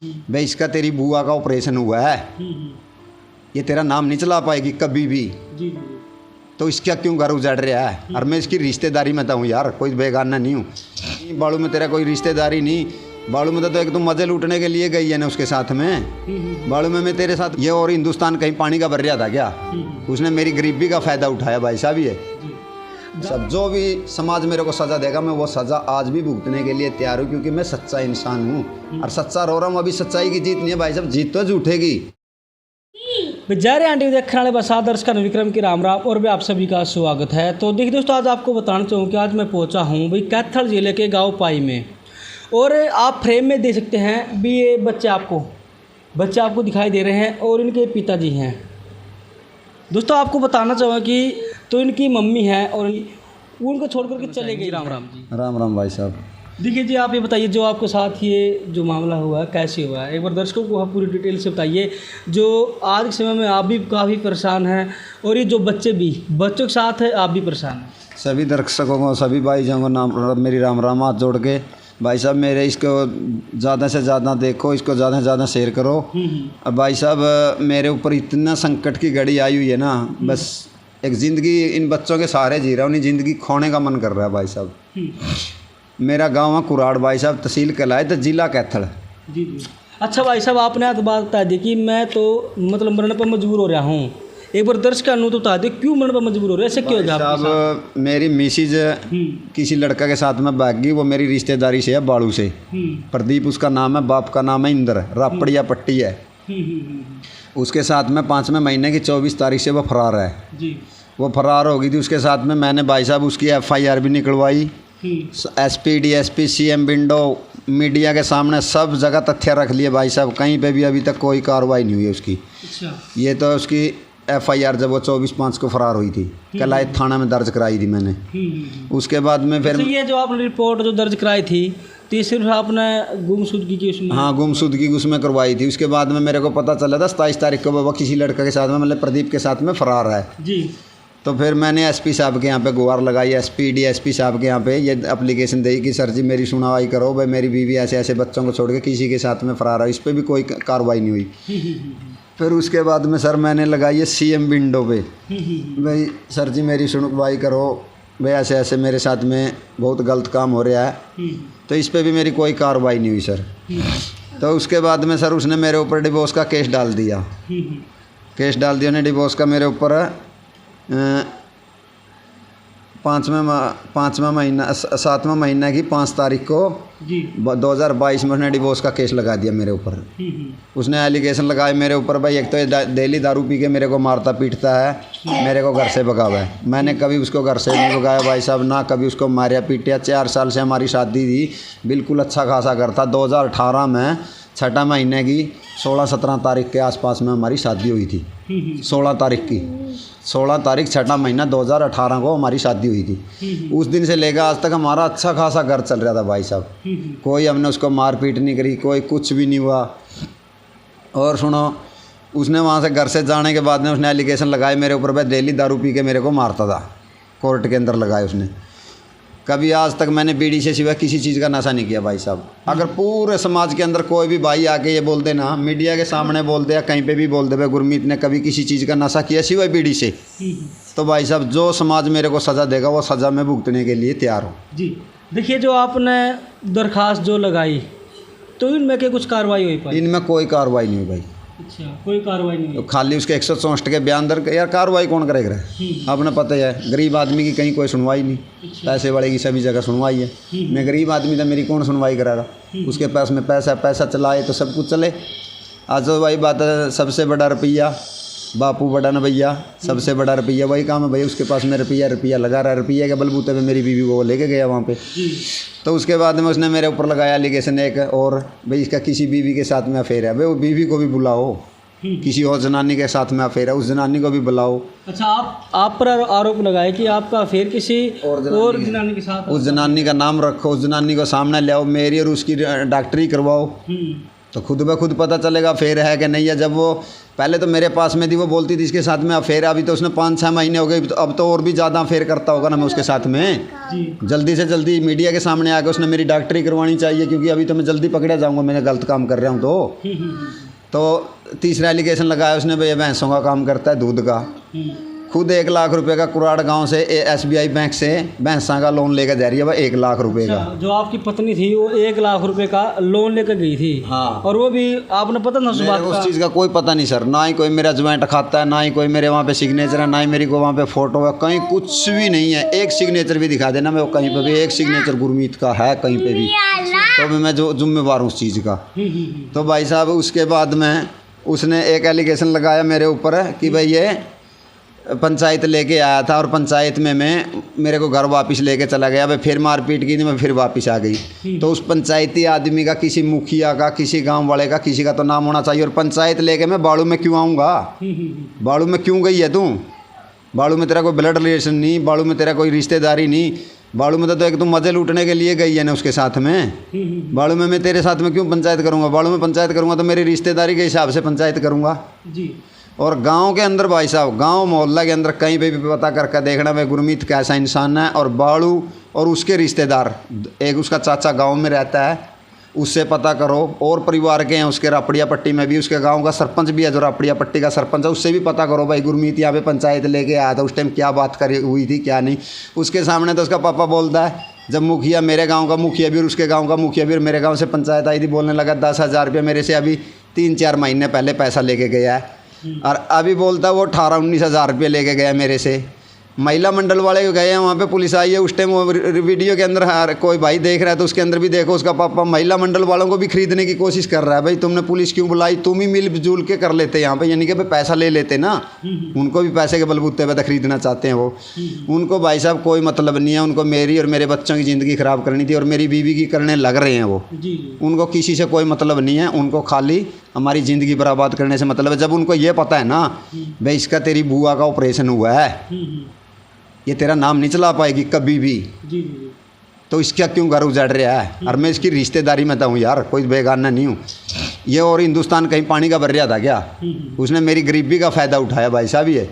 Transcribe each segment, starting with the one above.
भाई इसका तेरी बुआ का ऑपरेशन हुआ है, ये तेरा नाम नहीं चला पाएगी कभी भी, तो इसका क्यों घर उजाड़ रहा है। और मैं इसकी रिश्तेदारी में हूँ यार, कोई बेगाना नहीं हूँ। बाड़ू में तेरा कोई रिश्तेदारी नहीं, बाड़ू में तो एक तुम मजे लूटने के लिए गई है ना उसके साथ में। बाड़ू में मैं तेरे साथ ये और हिंदुस्तान कहीं पानी का भर रहा था क्या? उसने मेरी गरीबी का फायदा उठाया भाई साहब। ये सब जो भी समाज मेरे को सजा देगा मैं वो सजा आज भी भुगतने के लिए तैयार हूँ, क्योंकि मैं सच्चा इंसान हूँ और सच्चा रो रहा हूँ। अभी सच्चाई की जीत नहीं है भाई साहब, जीत तो झूठेगी। बेचारे आंटी देखने वाले बसा दर्शक विक्रम की राम राम और भी आप सभी का स्वागत है। तो देखिए दोस्तों, आज आपको बताना चाहूँ कि आज मैं पहुँचा हूँ भाई कैथल ज़िले के गाँव पाई में, और आप फ्रेम में देख सकते हैं भी ये बच्चे आपको दिखाई दे रहे हैं और इनके पिताजी हैं। दोस्तों आपको बताना चाहूँगा कि तो इनकी मम्मी है और उनको छोड़ करके चले गई। राम राम जी। राम राम भाई साहब। देखिए जी, आप ये बताइए जो आपके साथ ये जो मामला हुआ है कैसे हुआ है, एक बार दर्शकों को आप पूरी डिटेल से बताइए। जो आज के समय में आप भी काफ़ी परेशान हैं और ये जो बच्चों के साथ है आप भी परेशान हैं। सभी दर्शकों को, सभी भाईयों को नाम मेरी राम राम हाथ जोड़ के। भाई साहब मेरे इसको ज़्यादा से ज़्यादा देखो, इसको ज़्यादा से ज़्यादा शेयर करो। अब भाई साहब मेरे ऊपर इतना संकट की घड़ी आई हुई है ना, बस एक ज़िंदगी इन बच्चों के सहारे जी रहा हूँ, ज़िंदगी खोने का मन कर रहा है भाई साहब। मेरा गांव है कुराड़ भाई साहब, तहसील कलाए तो जिला कैथल। जी। अच्छा भाई साहब, आपने आज बात बता दी कि मैं तो मतलब मरने पर मजबूर हो रहा हूँ। एक बार दर्शक का तो बता दे क्यों मरने पर मजबूर हो रहे, ऐसे क्यों? साहब मेरी मिसिज किसी लड़का के साथ में भाग गई, वो मेरी रिश्तेदारी से है, बाड़ू से। प्रदीप उसका नाम है, बाप का नाम है इंद्र, रापड़िया पट्टी है। उसके साथ में 5वें महीने की 24 तारीख से वो फरार है जी। वो फरार हो गई थी। उसके साथ में मैंने भाई साहब उसकी FIR भी निकलवाई। SP DSP CM window media के सामने सब जगह तथ्य रख लिए भाई साहब, कहीं पे भी अभी तक कोई कार्रवाई नहीं हुई है उसकी। अच्छा। ये तो उसकी FIR जब वो 24/5 को फरार हुई थी, कलायत थाना में दर्ज कराई थी मैंने। उसके बाद में फिर ये जो आपने रिपोर्ट जो दर्ज कराई थी तो ये सिर्फ आपने गुमशुदगी की उसमें? हाँ, गुमशुदगी उसमें करवाई थी। उसके बाद में मेरे को पता चला था 27 तारीख को बाबा किसी लड़का के साथ में, मतलब प्रदीप के साथ में फरार है जी। तो फिर मैंने SP साहब के यहाँ पे गुहार लगाई, SP DSP साहब के यहाँ पे ये एप्लीकेशन दी कि सर जी मेरी सुनवाई करो, भाई मेरी बीवी ऐसे ऐसे बच्चों को छोड़ के किसी के साथ में फरार है। इस पर भी कोई कार्रवाई नहीं हुई। फिर उसके बाद में सर मैंने लगाई है CM विंडो पे, भाई सर जी मेरी सुनवाई करो, भाई ऐसे ऐसे मेरे साथ में बहुत गलत काम हो रहा है। तो इस पर भी मेरी कोई कार्रवाई नहीं हुई सर। तो उसके बाद में सर उसने मेरे ऊपर डिवोर्स का केस डाल दिया। उन्हें डिवोर्स का मेरे ऊपर 7वां महीना की 5 तारीख को 2022 में उसने डिवोर्स का केस लगा दिया मेरे ऊपर। उसने एलिगेशन लगाए मेरे ऊपर, भाई एक तो ये डेली दारू पी के मेरे को मारता पीटता है, मेरे को घर से भगावा है। मैंने कभी उसको घर से नहीं भगाया भाई साहब, ना कभी उसको मारा पीटा। 4 साल से हमारी शादी थी, बिल्कुल अच्छा खासा घर था। 2018 में 6 महीने की 16-17 तारीख के आसपास में हमारी शादी हुई थी। 16 तारीख 6 महीना 2018 को हमारी शादी हुई थी। उस दिन से लेकर आज तक हमारा अच्छा खासा घर चल रहा था भाई साहब। कोई हमने उसको मारपीट नहीं करी, कोई कुछ भी नहीं हुआ। और सुनो, उसने वहाँ से घर से जाने के बाद में उसने एलिगेशन लगाए मेरे ऊपर, भाई डेली दारू पी के मेरे को मारता था। कोर्ट के अंदर लगाए उसने। कभी आज तक मैंने बीड़ी से सिवा किसी चीज़ का नशा नहीं किया भाई साहब। अगर पूरे समाज के अंदर कोई भी भाई आके ये बोल दे ना, मीडिया के सामने बोल दे या कहीं पे भी बोल दे भाई गुरमीत ने कभी किसी चीज़ का नशा किया सिवाय बीड़ी से, तो भाई साहब जो समाज मेरे को सज़ा देगा वो सज़ा मैं भुगतने के लिए तैयार हूँ जी। देखिए, जो आपने दरख्वास्त जो लगाई तो इनमें क्या कुछ कार्रवाई हुई पाई? इनमें कोई कार्रवाई नहीं हुई भाई। अच्छा, कोई कार्रवाई नहीं? तो खाली उसके 164 के बयान दर, यार कार्रवाई कौन करेगा? आपने पता है गरीब आदमी की कहीं कोई सुनवाई नहीं। अच्छा। पैसे वाले की सभी जगह सुनवाई है। मैं गरीब आदमी था, मेरी कौन सुनवाई कराएगा? उसके पास में पैसा चलाए तो सब कुछ चले। आज तो भाई बात है, सबसे बड़ा रुपया बापू बड़ा न भैया, सबसे बड़ा रुपया वही काम है भाई। उसके पास में रुपया लगा रहा है, रुपये के बलबूते पे मेरी बीवी को लेके गया वहाँ पे। तो उसके बाद में उसने मेरे ऊपर लगाया एलिगेशन एक और, भाई इसका किसी बीवी के साथ में अफेयर है। भाई वो बीवी को भी बुलाओ, किसी और जनानी के साथ में अफेयर है, उस जनानी को भी बुलाओ। अच्छा, आप पर आरोप लगाए कि आपका अफेयर किसी और जनानी के साथ? उस जनानी का नाम रखो, उस जनानी को सामने ले आओ, मेरी और उसकी डॉक्टरी करवाओ। तो खुद ब खुद पता चलेगा अफेयर है कि नहीं है। जब वो पहले तो मेरे पास में थी, वो बोलती थी इसके साथ में अफेयर, अभी तो उसने 5-6 महीने हो गए, तो अब तो और भी ज़्यादा अफेयर करता होगा ना मैं उसके साथ में। जल्दी से जल्दी मीडिया के सामने आकर उसने मेरी डॉक्टरी करवानी चाहिए, क्योंकि अभी तो मैं जल्दी पकड़ा जाऊँगा, मैंने गलत काम कर रहा हूँ। तो तीसरा एलिगेशन लगाया उसने, भाई भैंसों का काम करता है, दूध का। खुद 1 लाख रुपए का कुराड़ गांव से SBI बैंक से भैंसा का लोन लेकर जा रही है, वह 1 लाख रुपए का। जो आपकी पत्नी थी वो 1 लाख रुपए का लोन लेकर गई थी। हाँ। और वो भी आपने पता ना सुबह उस चीज़ का कोई पता नहीं सर, ना ही कोई मेरा ज्वाइंट खाता है, ना ही कोई मेरे वहाँ पे सिग्नेचर है, ना ही मेरी को वहाँ पे फोटो है, कहीं कुछ भी नहीं है। एक सिग्नेचर भी दिखा देना मैं, वो कहीं पे भी एक सिग्नेचर गुरमीत का है कहीं पे भी, तो भी मैं जो जिम्मेवार हूँ उस चीज़ का। तो भाई साहब उसके बाद में उसने एक एलिगेशन लगाया मेरे ऊपर कि भाई ये पंचायत लेके आया था, और पंचायत में मैं मेरे को घर वापस लेके चला गया। भाई फिर मारपीट की थी, मैं फिर वापस आ गई। तो उस पंचायती आदमी का, किसी मुखिया का, किसी गांव वाले का, किसी का तो नाम होना चाहिए। और पंचायत लेके मैं बाड़ू में क्यों आऊँगा? बाड़ू में क्यों गई है तू? बाड़ू में तेरा कोई ब्लड रिलेशन नहीं, बाड़ू में तेरा कोई रिश्तेदारी नहीं, बाड़ू में तो एक तुम मजे लूटने के लिए गई है ना उसके साथ में। बाड़ू में मैं तेरे साथ में क्यों पंचायत करूँगा? बाड़ू में पंचायत करूँगा तो मेरी रिश्तेदारी के हिसाब से पंचायत करूँगा जी। और गांव के अंदर भाई साहब, गांव मोहल्ला के अंदर कहीं पे भी पता करके देखना भाई गुरमीत कैसा इंसान है। और बाड़ू और उसके रिश्तेदार, एक उसका चाचा गांव में रहता है, उससे पता करो। और परिवार के हैं उसके रापड़िया पट्टी में भी, उसके गांव का सरपंच भी है जो रापड़िया पट्टी का सरपंच है, उससे भी पता करो भाई गुरमीत यहाँ पे पंचायत लेके आया था, उस टाइम क्या बात करी हुई थी क्या नहीं। उसके सामने तो उसका पापा बोलता है, जब मुखिया, मेरे गाँव का मुखिया भी और उसके गाँव का मुखिया भी और मेरे गाँव से पंचायत आई थी, बोलने लगा 10,000 रुपये मेरे से अभी 3-4 महीने पहले पैसा लेके गया है। और अभी बोलता वो 18-19 हज़ार रुपये लेके गया मेरे से। महिला मंडल वाले गए हैं, वहाँ पे पुलिस आई है, उस टाइम वो वीडियो के अंदर हर कोई भाई देख रहा है तो उसके अंदर भी देखो, उसका पापा महिला मंडल वालों को भी खरीदने की कोशिश कर रहा है। भाई तुमने पुलिस क्यों बुलाई? तुम ही मिलजुल के कर लेते यहाँ पे, यानी कि भाई पैसा ले लेते ना। उनको भी पैसे के बलबूते पे खरीदना चाहते हैं वो। उनको भाई साहब कोई मतलब नहीं है, उनको मेरी और मेरे बच्चों की ज़िंदगी ख़राब करनी थी और मेरी बीवी की करने लग रहे हैं वो। उनको किसी से कोई मतलब नहीं है, उनको खाली हमारी ज़िंदगी बर्बाद करने से मतलब है। जब उनको ये पता है ना भाई इसका तेरी बुआ का ऑपरेशन हुआ है, ये तेरा नाम नहीं चला पाएगी कभी भी, तो इसका क्यों घर उजाड़ रहा है? और मैं इसकी रिश्तेदारी में हूँ यार, कोई बेगाना नहीं हूँ। ये और हिंदुस्तान कहीं पानी का भर रहा था क्या? उसने मेरी गरीबी का फ़ायदा उठाया भाई साहब। ये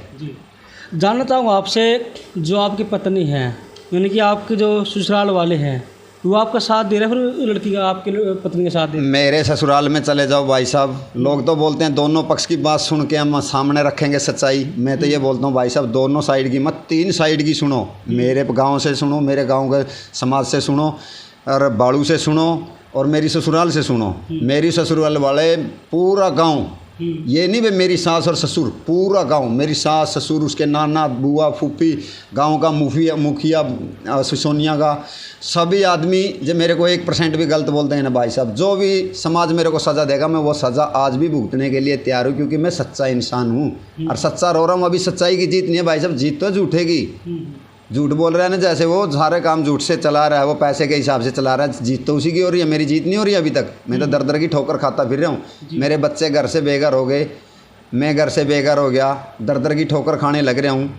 जानना चाहूँगा आपसे, जो आपकी पत्नी है, यानी कि आपके जो ससुराल वाले हैं, वो आपका साथ दे रहे हैं, फिर लड़की का आपके पत्नी का साथ दे? मेरे ससुराल में चले जाओ भाई साहब, लोग तो बोलते हैं दोनों पक्ष की बात सुन के हम सामने रखेंगे सच्चाई। मैं तो ये बोलता हूँ भाई साहब, दोनों साइड की मत, 3 साइड की सुनो। मेरे गांव से सुनो, मेरे गांव के समाज से सुनो, और बाड़ू से सुनो, और मेरी ससुराल से सुनो। मेरी ससुराल वाले पूरा गाँव, ये नहीं भाई मेरी सास और ससुर, पूरा गांव, मेरी सास ससुर, उसके नाना बुआ फूफी, गांव का मुखिया सोनिया का, सभी आदमी जो मेरे को 1% भी गलत बोलते हैं ना भाई साहब, जो भी समाज मेरे को सज़ा देगा मैं वो सज़ा आज भी भुगतने के लिए तैयार हूँ, क्योंकि मैं सच्चा इंसान हूँ और सच्चा रो रहा हूँ। अभी सच्चाई की जीत नहीं है भाई साहब, जीत तो झूठेगी। झूठ बोल रहा है ना, जैसे वो सारे काम झूठ से चला रहा है, वो पैसे के हिसाब से चला रहा है, जीत तो उसी की हो रही है, मेरी जीत नहीं हो रही अभी तक। मैं तो दर दर की ठोकर खाता फिर रहा हूँ। मेरे बच्चे घर से बेघर हो गए, मैं घर से बेघर हो गया, दर दर की ठोकर खाने लग रहा हूँ।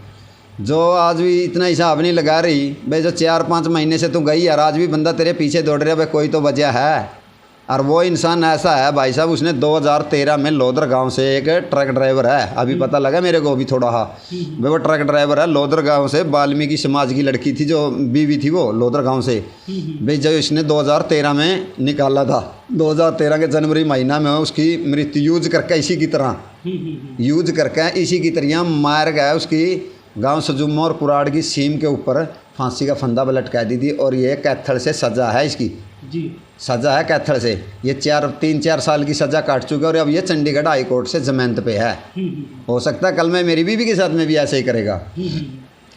जो आज भी इतना हिसाब नहीं लगा रही भाई, जो 4-5 महीने से तू गई यार, आज भी बंदा तेरे पीछे दौड़ रहा है भाई, कोई तो वजह है। और वो इंसान ऐसा है भाई साहब, उसने 2013 में लोधर गांव से, एक ट्रक ड्राइवर है, अभी पता लगा मेरे को अभी थोड़ा भाई, वो ट्रक ड्राइवर है लोधर गांव से, वाल्मीकि समाज की लड़की थी जो बीवी थी वो लोधर गांव से भाई, जो इसने 2013 में निकाला था। 2013 के जनवरी महीना में उसकी मृत्यु यूज करके इसी की तरह मार गया। उसकी गांव सजुम्मा और कुराड़ की सीम के ऊपर फांसी का फंदा लटका दी थी, और ये कैथल से सज़ा है इसकी सज़ा है कैथल से। ये 3-4 साल की सज़ा काट चुका है, और अब ये चंडीगढ़ हाई कोर्ट से जमानत पे है। हो सकता है कल मैं मेरी बीवी के साथ में भी ऐसे ही करेगा।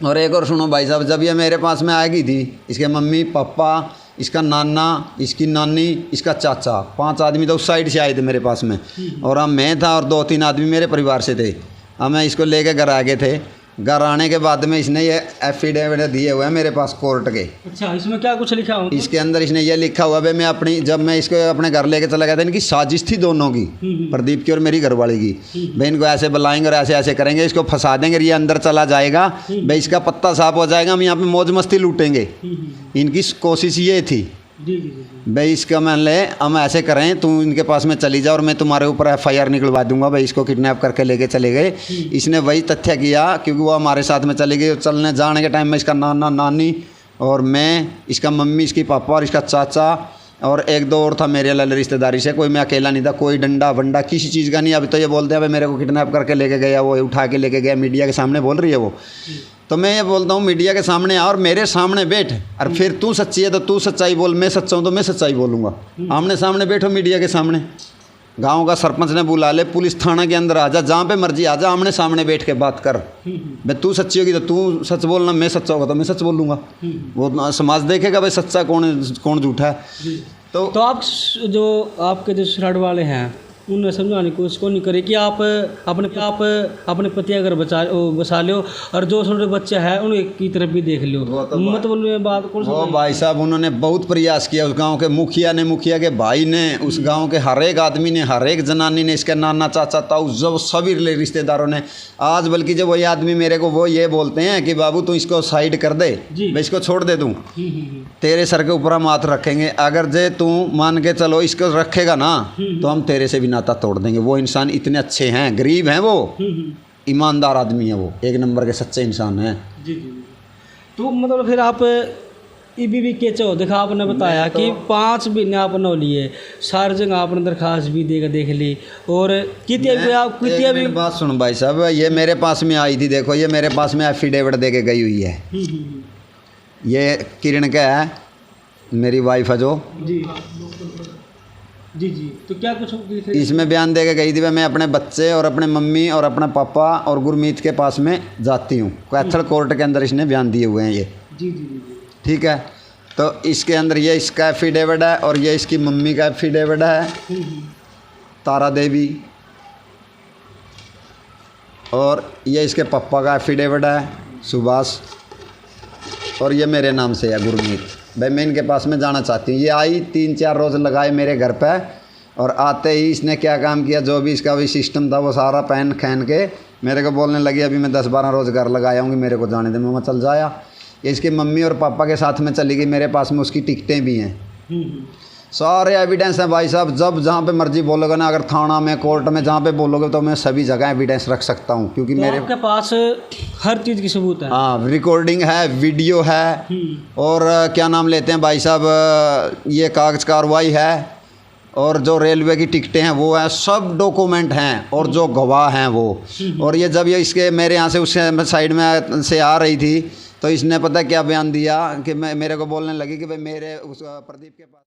और एक और सुनो भाई साहब, जब ये मेरे पास में आएगी थी, इसके मम्मी पापा, इसका नाना, इसकी नानी, इसका चाचा, 5 आदमी तो उस साइड से आए थे मेरे पास में, और अब मैं था और 2-3 आदमी मेरे परिवार से थे। अब मैं इसको लेके घर आ गए थे। घर आने के बाद में इसने ये एफिडेविट दिए हुए हैं मेरे पास कोर्ट के। अच्छा, इसमें क्या कुछ लिखा हुआ? इसके अंदर इसने ये लिखा हुआ है, मैं अपनी, जब मैं इसको अपने घर लेके चला गया था, इनकी साजिश थी दोनों की, प्रदीप की और मेरी घरवाली की। भाई इनको ऐसे बुलाएंगे और ऐसे ऐसे करेंगे, इसको फंसा देंगे, ये अंदर चला जाएगा, भाई इसका पत्ता साफ हो जाएगा, हम यहाँ पे मौज मस्ती लूटेंगे। इनकी कोशिश ये थी जी जी जी भाई इसका मान ले हम ऐसे करें, तू इनके पास में चली जा और मैं तुम्हारे ऊपर FIR निकलवा दूंगा, भाई इसको किडनैप करके लेके चले गए। इसने वही तथ्य किया क्योंकि वो हमारे साथ में चली गई। चलने जाने के टाइम में इसका नाना नानी और मैं, इसका मम्मी, इसकी पापा और इसका चाचा और एक दो और था मेरे लाल रिश्तेदारी से, कोई मैं अकेला नहीं था, कोई डंडा वंडा किसी चीज़ का नहीं। अभी तो ये बोलते हैं भाई मेरे को किडनैप करके लेके गया, वो उठा के लेके गया, मीडिया के सामने बोल रही है वो। तो मैं ये बोलता हूँ मीडिया के सामने आ और मेरे सामने बैठ, और फिर तू सच्ची है तो तू सच्चाई बोल, मैं सच्चा हूँ तो मैं सच्चाई बोलूँगा। आमने सामने बैठो मीडिया के सामने, गांव का सरपंच ने बुला ले, पुलिस थाना के अंदर आ जा, जहाँ पे मर्जी आ जा, आमने सामने बैठ के बात कर। भाई तू सच्ची होगी तो तू सच बोलना, मैं सच्चा होगा तो मैं सच बोलूँगा। वो समाज देखेगा भाई सच्चा कौन है कौन झूठा है। तो आप जो आपके जो ससुराल वाले हैं उन्हें समझाने की कोशिश को नहीं करे कि आप अपने पति अगर बचा लो और जो छोटे बच्चे हैं उनकी तरफ भी देख लो, मत बोलो बात कौन सा। वो भाई साहब उन्होंने बहुत प्रयास किया, उस गांव के मुखिया ने, मुखिया के भाई ने, उस गांव के हर एक आदमी ने, हर एक जनानी ने, इसके नाना चाचा ताऊ जब सभी रिश्तेदारों ने। आज बल्कि जब वही आदमी मेरे को वो ये बोलते हैं कि बाबू तू इसको साइड कर दे, मैं इसको छोड़ दे दूँ, तेरे सर के ऊपर हम हाथ रखेंगे, अगर जे तू मान के चलो इसको रखेगा ना तो हम तेरे से भी नाता तोड़ देंगे। वो इंसान इतने अच्छे हैं, गरीब हैं वो, ईमानदार आदमी है वो, एक नंबर के सच्चे इंसान हैं। जी जी। तो मतलब फिर आप भी के चो देखा, आपने बताया कि 5 महीने आपने लिए, सारी जगह आपने दरखास्त भी देख ली और कितिया भी बात सुन भाई साहब, ये मेरे पास में आई थी, देखो ये मेरे पास में एफिडेविट दे के गई हुई है। ये किरण का है, मेरी वाइफ है जो। जी जी जी। तो क्या कुछ इसमें बयान दे के गई थी, मैं अपने बच्चे और अपने मम्मी और अपने पापा और गुरमीत के पास में जाती हूँ। कैथल कोर्ट के अंदर इसने बयान दिए हुए हैं ये। जी जी जी। ठीक है, तो इसके अंदर ये इसका एफिडेविट है और ये इसकी मम्मी का एफिडेविट है, तारा देवी, और ये इसके पापा का एफिडेविट है, सुभाष, और ये मेरे नाम से है गुरमीत। भाई मैं इनके पास में जाना चाहती हूँ। ये आई 3-4 रोज़ लगाए मेरे घर पे, और आते ही इसने क्या काम किया, जो भी इसका भी सिस्टम था वो सारा पहन खैन के मेरे को बोलने लगी अभी मैं 10-12 रोज़ घर लगाऊँगी, मेरे को जाने दे। मैं चल जाया। इसकी मम्मी और पापा के साथ में चली गई, मेरे पास में उसकी टिकटें भी हैं, सारे एविडेंस हैं भाई साहब। जब जहाँ पे मर्जी बोलोगे ना, अगर थाना में, कोर्ट में, जहाँ पे बोलोगे तो मैं सभी जगह एविडेंस रख सकता हूँ, क्योंकि तो मेरे आपके पास हर चीज़ की सबूत है। हाँ, रिकॉर्डिंग है, वीडियो है, और क्या नाम लेते हैं भाई साहब, ये कागज कार्रवाई है, और जो रेलवे की टिकटें हैं वो है, सब डॉक्यूमेंट हैं, और जो गवाह हैं वो। और ये जब ये इसके मेरे यहाँ से उसके साइड में से आ रही थी तो इसने पता क्या बयान दिया कि मैं, मेरे को बोलने लगी कि भाई मेरे उस प्रदीप के पास